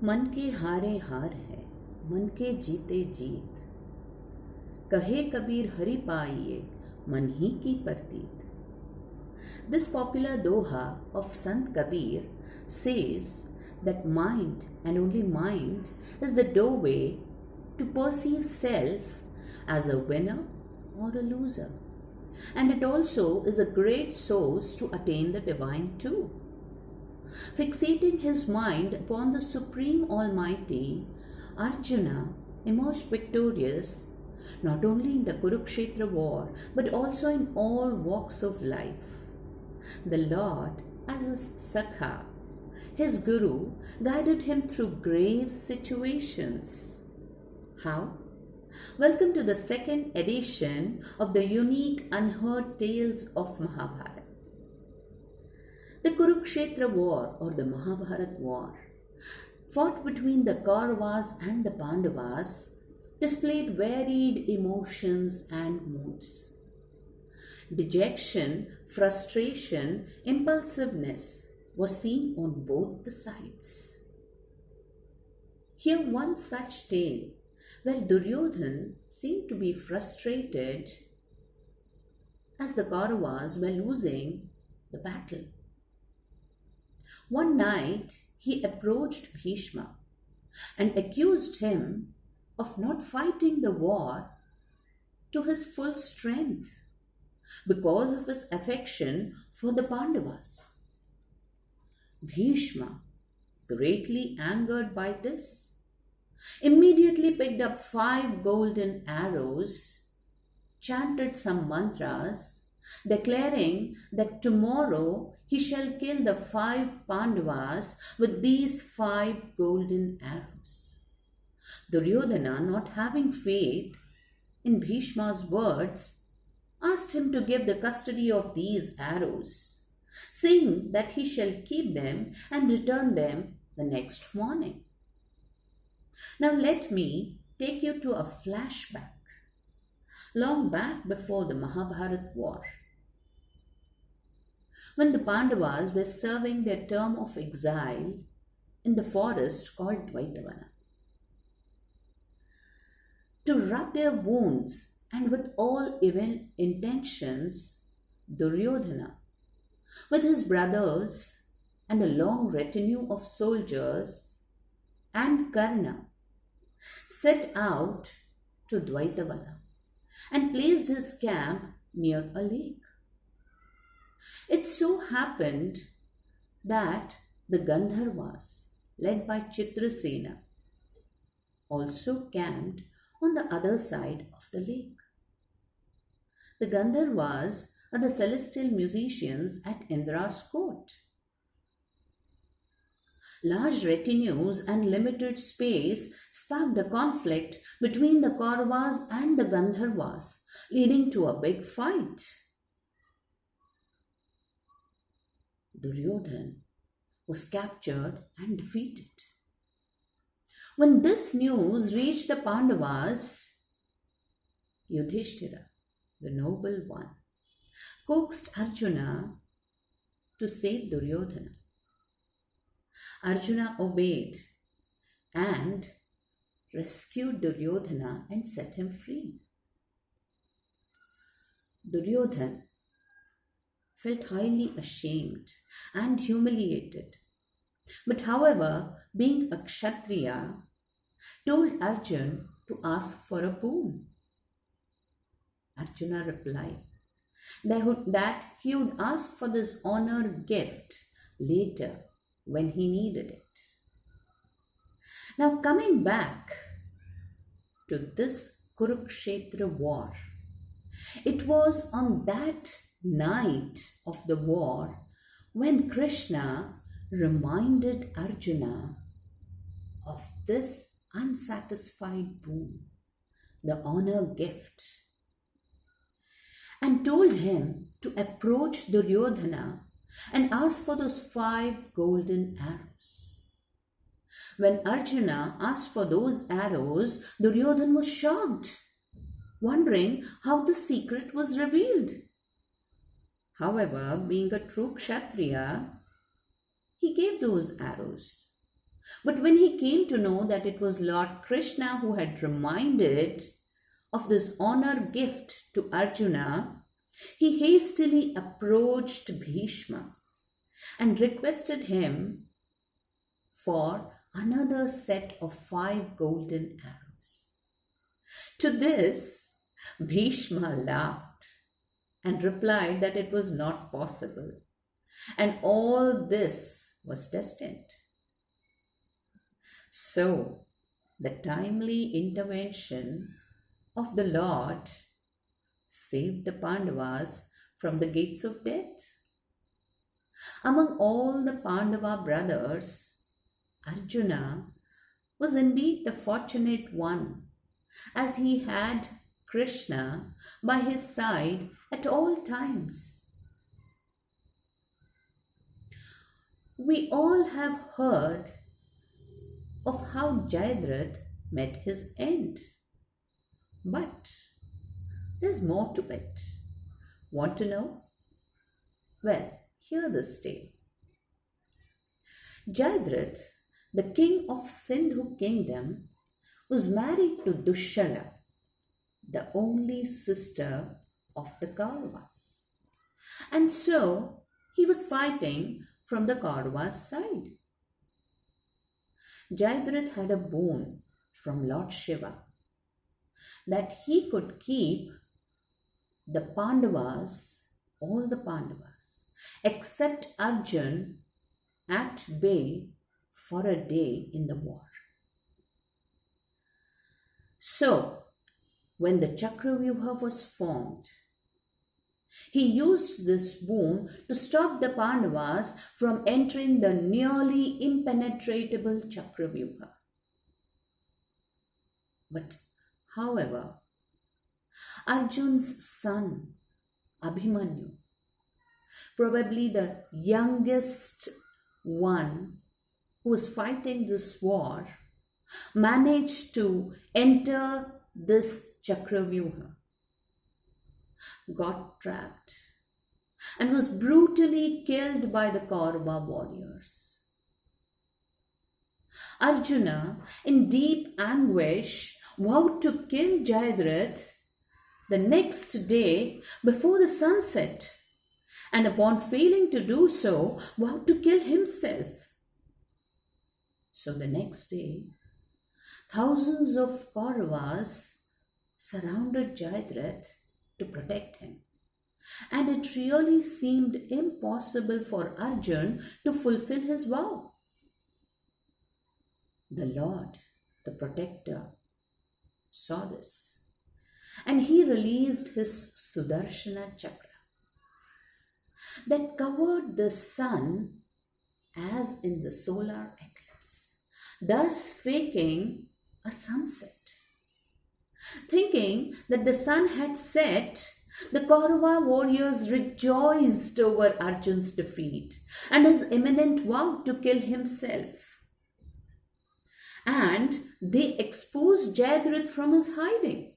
मन के हारे हार है, मन के जीते जीत। कहे कबीर हरि पाइए, मन ही की प्रतीत. This popular doha of Sant Kabir says that mind and only mind is the doorway to perceive self as a winner or a loser. And it also is a great source to attain the divine too. Fixating his mind upon the Supreme Almighty, Arjuna emerged victorious not only in the Kurukshetra war but also in all walks of life. The Lord, as his Sakha, his Guru, guided him through grave situations. How? Welcome to the second edition of the unique Unheard Tales of Mahabharat. The Kurukshetra war or the Mahabharat war, fought between the Kauravas and the Pandavas, displayed varied emotions and moods. Dejection, frustration, impulsiveness was seen on both the sides. Here one such tale where Duryodhan seemed to be frustrated as the Kauravas were losing the battle. One night he approached Bhishma and accused him of not fighting the war to his full strength because of his affection for the Pandavas. Bhishma, greatly angered by this, immediately picked up 5 golden arrows, chanted some mantras, declaring that tomorrow he shall kill the 5 Pandavas with these 5 golden arrows. Duryodhana, not having faith in Bhishma's words, asked him to give the custody of these arrows, saying that he shall keep them and return them the next morning. Now let me take you to a flashback, long back before the Mahabharat war, when the Pandavas were serving their term of exile in the forest called Dvaitavana. To rub their wounds and with all evil intentions, Duryodhana, with his brothers and a long retinue of soldiers, and Karna, set out to Dvaitavana and placed his camp near a lake. It so happened that the Gandharvas, led by Chitrasena, also camped on the other side of the lake. The Gandharvas are the celestial musicians at Indra's court. Large retinues and limited space sparked the conflict between the Kauravas and the Gandharvas, leading to a big fight. Duryodhan was captured and defeated. When this news reached the Pandavas, Yudhishthira, the noble one, coaxed Arjuna to save Duryodhana. Arjuna obeyed and rescued Duryodhana and set him free. Duryodhana felt highly ashamed and humiliated. But however, being a Kshatriya, told Arjuna to ask for a boon. Arjuna replied that he would ask for this honored gift later when he needed it. Now coming back to this Kurukshetra war, it was on that night of the war when Krishna reminded Arjuna of this unsatisfied boon, the honor gift, and told him to approach Duryodhana and ask for those 5 golden arrows. When Arjuna asked for those arrows, Duryodhana was shocked, wondering how the secret was revealed. However, being a true Kshatriya, he gave those arrows. But when he came to know that it was Lord Krishna who had reminded of this honor gift to Arjuna, he hastily approached Bhishma and requested him for another set of 5 golden arrows. To this, Bhishma laughed and replied that it was not possible, and all this was destined. So, the timely intervention of the Lord saved the Pandavas from the gates of death. Among all the Pandava brothers, Arjuna was indeed the fortunate one, as he had Krishna by his side at all times. We all have heard of how Jayadrath met his end. But there's more to it. Want to know? Well, hear this tale. Jayadrath, the king of Sindhu kingdom, was married to Dushala, the only sister of the Kauravas. And so he was fighting from the Kauravas' side. Jayadrath had a boon from Lord Shiva that he could keep the Pandavas, all the Pandavas, except Arjun, at bay for a day in the war. So, when the Chakravyuha was formed, he used this boon to stop the Pandavas from entering the nearly impenetrable Chakravyuha. But, however, Arjun's son, Abhimanyu, probably the youngest one who was fighting this war, managed to enter this Chakravyuha, got trapped, and was brutally killed by the Kaurava warriors. Arjuna, in deep anguish, vowed to kill Jayadrath the next day before the sunset, and upon failing to do so, vowed to kill himself. So the next day, thousands of Kauravas surrounded Jayadrath to protect him, and it really seemed impossible for Arjun to fulfill his vow. The Lord, the protector, saw this, and he released his Sudarshana Chakra that covered the sun as in the solar eclipse, thus faking a sunset. Thinking that the sun had set, the Kaurava warriors rejoiced over Arjun's defeat and his imminent vow to kill himself. And they exposed Jayadrath from his hiding.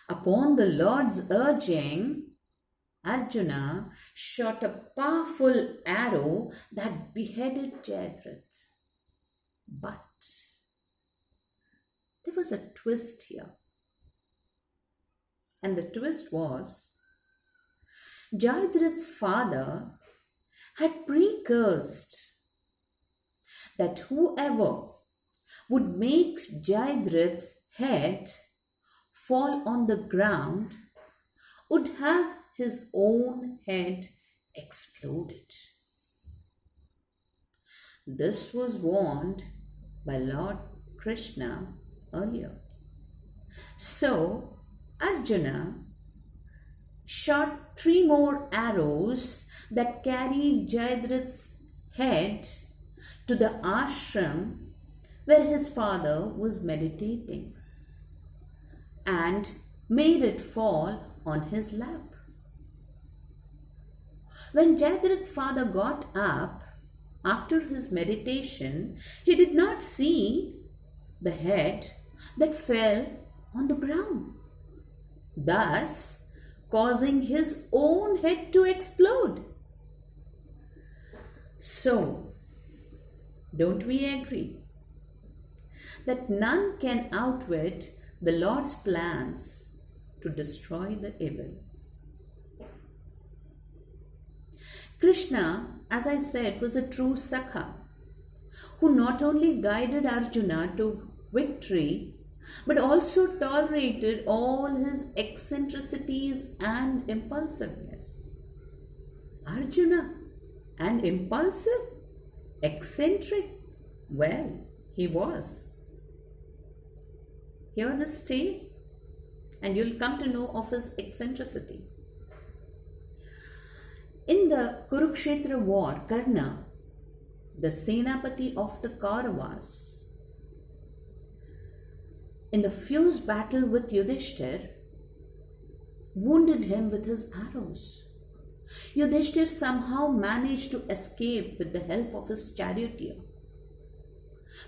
Upon the Lord's urging, Arjuna shot a powerful arrow that beheaded Jayadrath. But there was a twist here. And the twist was, Jayadrath's father had pre-cursed that whoever would make Jayadrath's head fall on the ground would have his own head exploded. This was warned by Lord Krishna earlier. So Arjuna shot 3 more arrows that carried Jayadrath's head to the ashram where his father was meditating, and made it fall on his lap. When Jayadrath's father got up after his meditation, he did not see the head that fell on the ground, thus causing his own head to explode. So, Don't we agree? That none can outwit the Lord's plans to destroy the evil. Krishna, as I said, was a true Sakha who not only guided Arjuna to victory but also tolerated all his eccentricities and impulsiveness. Arjuna, and impulsive, eccentric, well, he was. Hear this tale, and you'll come to know of his eccentricity. In the Kurukshetra war, Karna, the Senapati of the Kauravas, in the fierce battle with Yudhishthira, wounded him with his arrows. Yudhishthira somehow managed to escape with the help of his charioteer.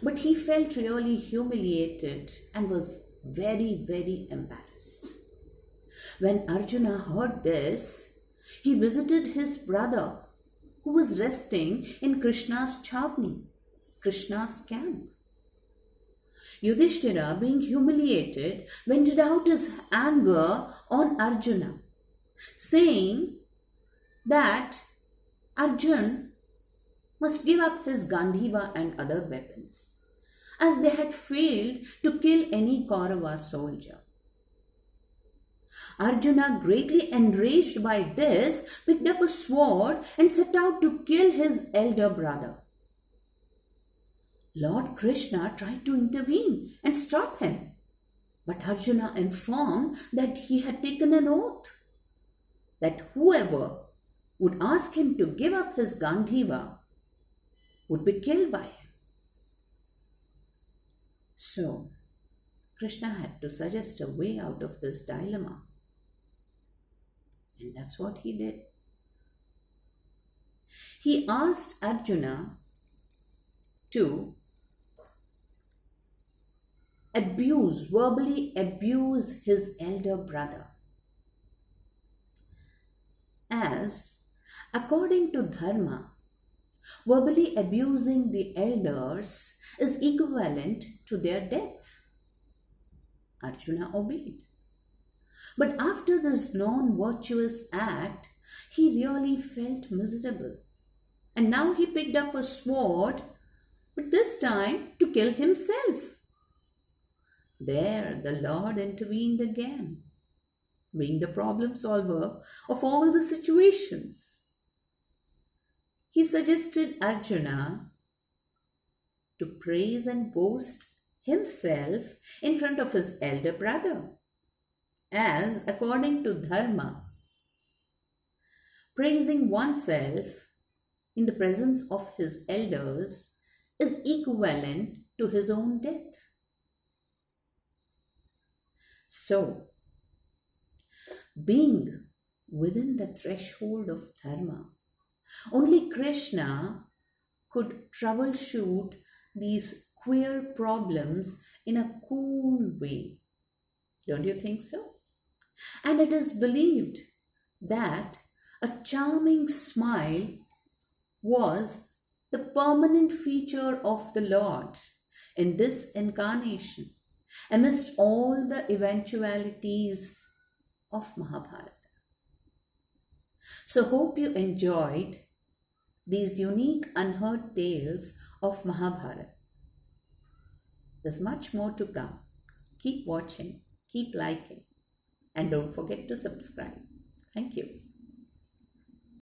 But he felt really humiliated and was very, very embarrassed. When Arjuna heard this, he visited his brother who was resting in Krishna's chavni, Krishna's camp. Yudhishthira, being humiliated, vented out his anger on Arjuna, saying that Arjuna must give up his Gandhiva and other weapons, as they had failed to kill any Kaurava soldier. Arjuna, greatly enraged by this, picked up a sword and set out to kill his elder brother. Lord Krishna tried to intervene and stop him, but Arjuna informed that he had taken an oath that whoever would ask him to give up his Gandhiva would be killed by him. So, Krishna had to suggest a way out of this dilemma. And that's what he did. He asked Arjuna to verbally abuse his elder brother, as according to dharma, verbally abusing the elders is equivalent to their death. Arjuna obeyed. But after this non-virtuous act, he really felt miserable. And now he picked up a sword, but this time to kill himself. There the Lord intervened again, being the problem solver of all the situations. He suggested Arjuna to praise and boast himself in front of his elder brother, as according to dharma, praising oneself in the presence of his elders is equivalent to his own death. So, being within the threshold of dharma, only Krishna could troubleshoot these queer problems in a cool way. Don't you think so? And it is believed that a charming smile was the permanent feature of the Lord in this incarnation, amidst all the eventualities of Mahabharata. So hope you enjoyed these unique unheard tales of Mahabharata. There's much more to come. Keep watching, keep liking, and don't forget to subscribe. Thank you.